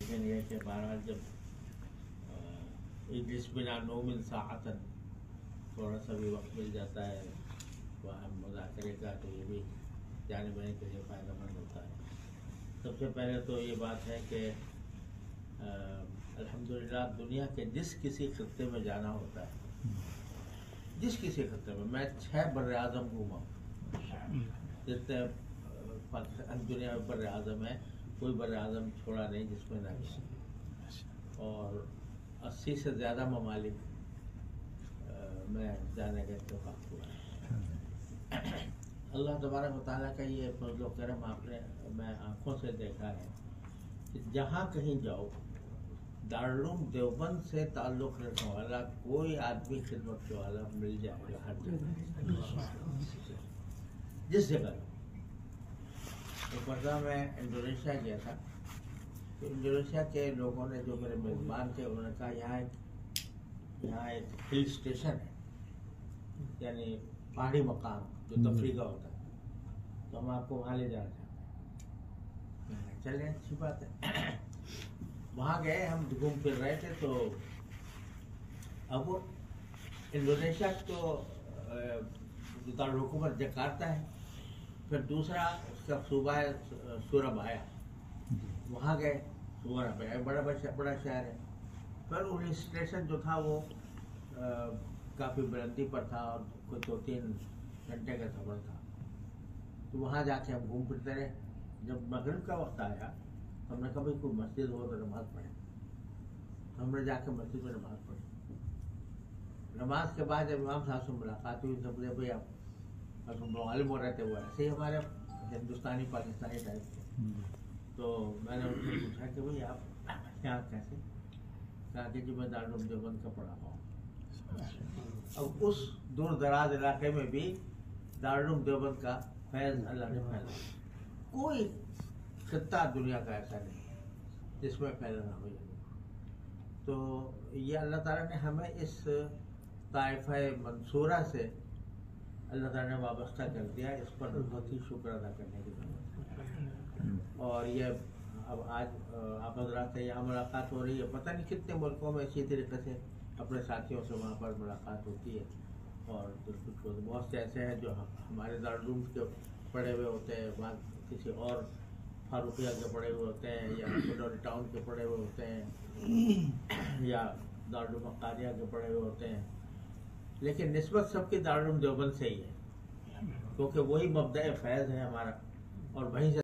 लेकिन यह कि बहरहाल जब इजलिस बिना नोमिन साअतन थोड़ा सा भी वक्त मिल जाता है वहाँ मुज़ाकरे का, तो ये भी जाने बने के लिए फ़ायदेमंद होता है। सबसे पहले तो ये बात है कि अल्हम्दुलिल्लाह दुनिया के जिस किसी खत्ते में जाना होता है, जिस किसी खत्ते में, मैं 6 बर्रे आज़म घूमा, जितने दुनिया में बर्रे आज़म है कोई बर्रे आज़म छोड़ा नहीं जिसमें ना गया, और 80 से ज़्यादा ममालिक में जाने का इत्तेफाक हुआ है। अल्लाह तबारक व तआला का ये फज़्ल व करम आपने मैं आँखों से देखा है कि जहाँ कहीं जाओ दारुल देवबंद से ताल्लुक़ रखने वाला कोई आदमी खिदमत के वाला मिल जाएगा हर जगह, जिस जगह। एक मरतबा मैं इंडोनेशिया गया था, तो इंडोनेशिया के लोगों ने जो मेरे मेज़बान थे उन्होंने कहा यहाँ एक हिल स्टेशन है, यानी पहाड़ी मकाम जो तफरी का होता है, तो हम आपको वहाँ ले जाना चाहते हैं। चलिए अच्छी बात है। वहाँ गए, हम घूम फिर रहे थे, तो अब इंडोनेशिया तो दारुल हुकूमत जकार्ता है, फिर दूसरा उसका सूबा है सूराबाया, वहाँ गए। सूराबाया बड़ा शहर है। फिर उन स्टेशन जो था वो काफ़ी बुलंदी पर था और कोई 2-3 घंटे का सफ़र था, तो वहाँ जाके हम घूम फिरते रहे। जब मगरिब का वक्त आया तो हमने कहा भाई कोई मस्जिद हो तो नमाज़ पढ़े। हमने जाके मस्जिद में नमाज़ पढ़ी। नमाज के बाद जब इमाम साहब से मुलाकात हुई तो बोले भाई आप मालूम हो रहे थे वो ऐसे ही हमारे हिंदुस्तानी पाकिस्तानी टाइप के। तो मैंने उनसे पूछा कि भाई आप यहाँ कैसे? कहा कि जी मैं दारुल देवबंद का पढ़ा हुआ हूँ। अब उस दूर दराज इलाके में भी दारुल देवबंद का फैज़ अल्लाह ने फैला। कोई खित्ता दुनिया का ऐसा नहीं है जिसमें फैला ना हो। तो ये अल्लाह ताला ने हमें इस ताइफ़ा मंसूरा से अल्लाह ताला ने वाबस्ता कर दिया। इस पर बहुत ही शुक्र अदा करने की ज़रूरत है। और ये अब आज आप हज़रात से यहाँ मुलाकात हो रही है, पता नहीं कितने मुल्कों में इसी तरीके से अपने साथियों से वहाँ पर मुलाकात होती है। और कुछ बहुत से ऐसे हैं जो हमारे दारुल के पढ़े हुए होते हैं, वहाँ किसी और फारूकिया के पढ़े हुए होते हैं, या मिडल टाउन के पढ़े हुए होते हैं, या दारुल मकारिया के पढ़े हुए होते हैं, लेकिन निस्बत सबकी दारुल देवबंद से ही है, क्योंकि वही मबदा फैज़ है हमारा और वहीं से